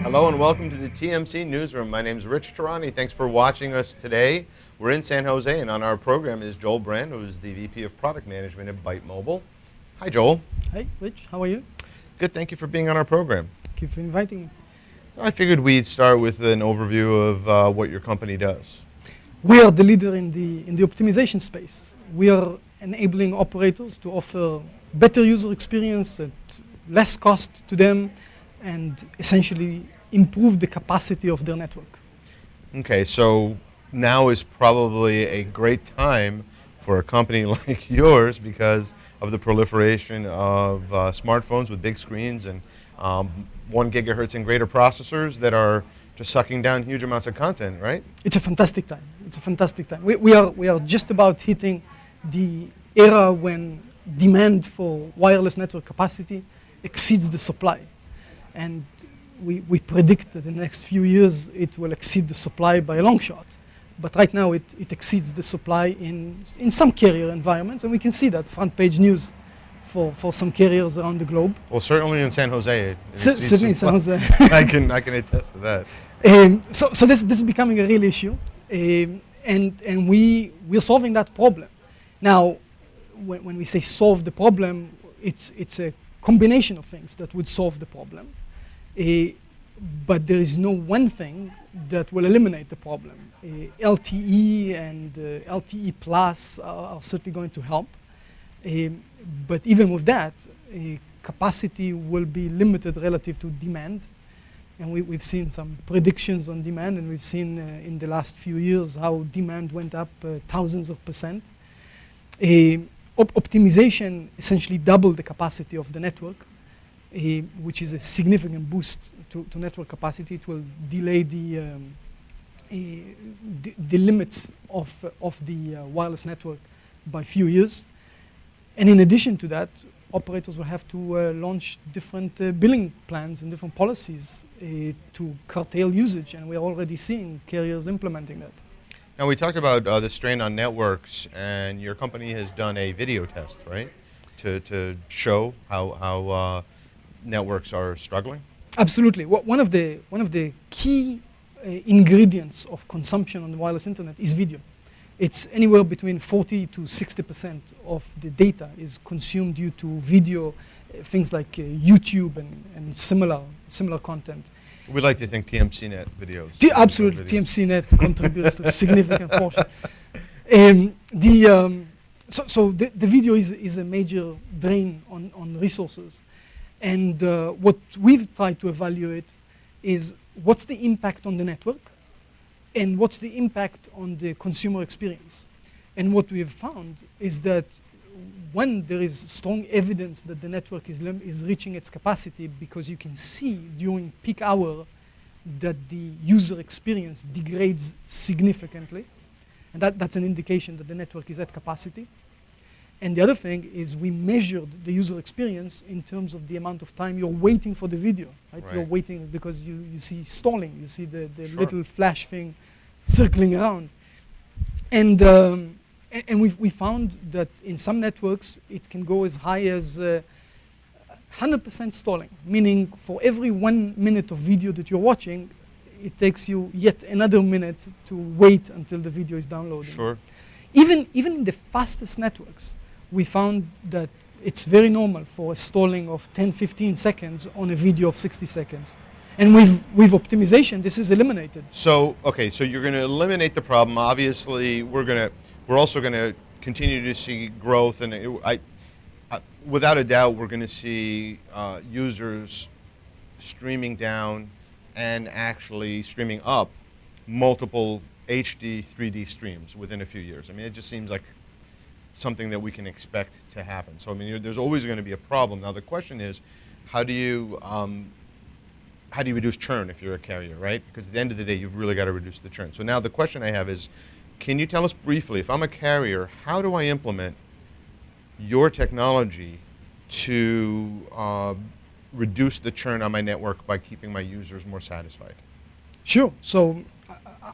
Hello and welcome to the TMC Newsroom. My name is Rich Tehrani. Thanks for watching us today. We're in San Jose, and on our program is Joel Brand, who is the VP of Product Management at Byte Mobile. Hi, Joel. Hey, Rich. How are you? Good. Thank you for being on our program. Thank you for inviting me. I figured we'd start with an overview of what your company does. We are the leader in the optimization space. We are enabling operators to offer better user experience at less cost to them and essentially improve the capacity of their network. Okay, so now is probably a great time for a company like yours because of the proliferation of smartphones with big screens and 1 gigahertz and greater processors that are just sucking down huge amounts of content, right? It's a fantastic time. It's a fantastic time. We are just about hitting the era when demand for wireless network capacity exceeds the supply. And we predict that in the next few years it will exceed the supply by a long shot. But right now it exceeds the supply in some carrier environments, and we can see that front page news for some carriers around the globe. Well, certainly in San Jose. Certainly in San Jose. I can attest to that. So this is becoming a real issue, and we're solving that problem. Now, when we say solve the problem, it's a combination of things that would solve the problem. But there is no one thing that will eliminate the problem. LTE and LTE Plus are certainly going to help. But even with that, capacity will be limited relative to demand. And we've seen some predictions on demand, and we've seen in the last few years how demand went up thousands of percent. Optimization essentially doubled the capacity of the network, which is a significant boost to network capacity. It will delay the limits of the wireless network by a few years. And in addition to that, operators will have to launch different billing plans and different policies to curtail usage, and we're already seeing carriers implementing that. Now, we talked about the strain on networks, and your company has done a video test, right, to show how networks are struggling? Absolutely. One of the key ingredients of consumption on the wireless internet is video. It's anywhere between 40 to 60% of the data is consumed due to video, things like YouTube and similar content. We like to think TMCnet videos. Absolutely, TMCnet contributes to a significant portion. So the video is a major drain on resources. And what we've tried to evaluate is what's the impact on the network and what's the impact on the consumer experience. And what we have found is that when there is strong evidence that the network is reaching its capacity, because you can see during peak hour that the user experience degrades significantly. And that's an indication that the network is at capacity. And the other thing is we measured the user experience in terms of the amount of time you're waiting for the video. Right? You're waiting because you see stalling, you see the little flash thing circling around. And we found that in some networks it can go as high as 100% stalling, meaning for every 1 minute of video that you're watching, it takes you yet another minute to wait until the video is downloaded. Sure. Even in the fastest networks, we found that it's very normal for a stalling of 10, 15 seconds on a video of 60 seconds. And with optimization, this is eliminated. So, okay, so you're going to eliminate the problem. Obviously, we're also going to continue to see growth, and without a doubt, we're going to see users streaming down and actually streaming up multiple HD, 3D streams within a few years. I mean, it just seems like something that we can expect to happen. So, I mean, there's always going to be a problem. Now, the question is, how do you reduce churn if you're a carrier, right? Because at the end of the day, you've really got to reduce the churn. So now the question I have is, can you tell us briefly, if I'm a carrier, how do I implement your technology to reduce the churn on my network by keeping my users more satisfied? Sure. So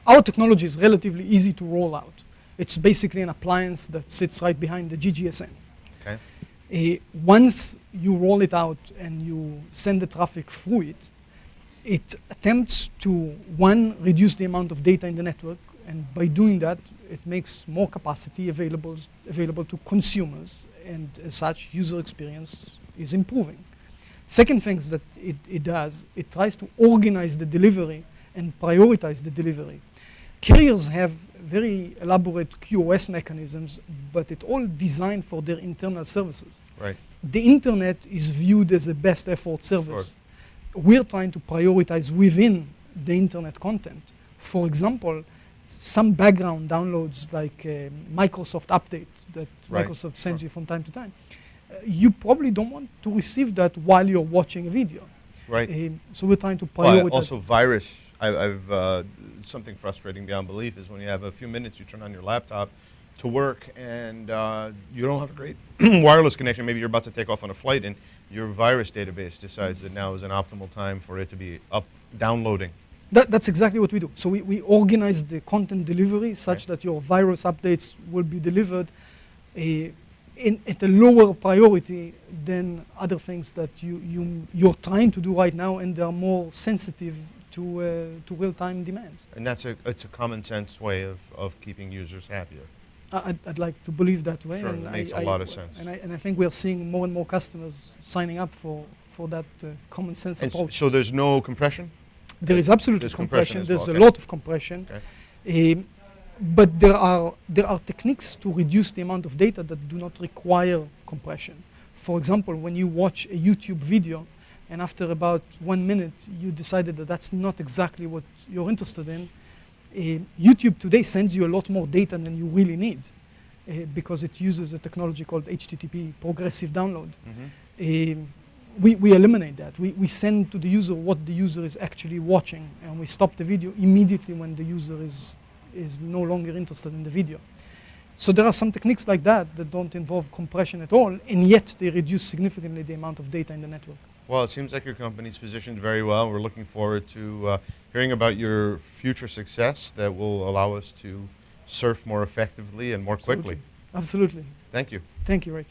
our technology is relatively easy to roll out. It's basically an appliance that sits right behind the GGSN. Okay. Once you roll it out and you send the traffic through it, it attempts to, one, reduce the amount of data in the network, and by doing that, it makes more capacity available to consumers, and as such, user experience is improving. Second things that it does, it tries to organize the delivery and prioritize the delivery. Carriers have very elaborate QoS mechanisms, but it's all designed for their internal services. Right. The internet is viewed as a best effort service. Sure. We're trying to prioritize within the internet content. For example, some background downloads like Microsoft update that right. Microsoft sends you from time to time. You probably don't want to receive that while you're watching a video. Right. So we're trying to prioritize. Well, also virus, I've something frustrating beyond belief is when you have a few minutes, you turn on your laptop to work and you don't have a great wireless connection. Maybe you're about to take off on a flight and your virus database decides that now is an optimal time for it to be downloading. That's exactly what we do. So we organize the content delivery such right. that your virus updates will be delivered at a lower priority than other things that you're trying to do right now, and they are more sensitive to real-time demands. And it's a common sense way of keeping users happier. I'd like to believe that way. Sure, and that makes a lot of sense. And I think we're seeing more and more customers signing up for that common sense and approach. So there's no compression? There is absolutely compression. There's well. a lot of compression. Okay. But there are techniques to reduce the amount of data that do not require compression. For example, when you watch a YouTube video and after about 1 minute you decided that that's not exactly what you're interested in, YouTube today sends you a lot more data than you really need because it uses a technology called HTTP, progressive download. Mm-hmm. We eliminate that. We send to the user what the user is actually watching, and we stop the video immediately when the user is no longer interested in the video. So there are some techniques like that that don't involve compression at all, and yet they reduce significantly the amount of data in the network. Well, it seems like your company's positioned very well. We're looking forward to hearing about your future success that will allow us to surf more effectively and more quickly. Absolutely. Thank you. Thank you, Rich.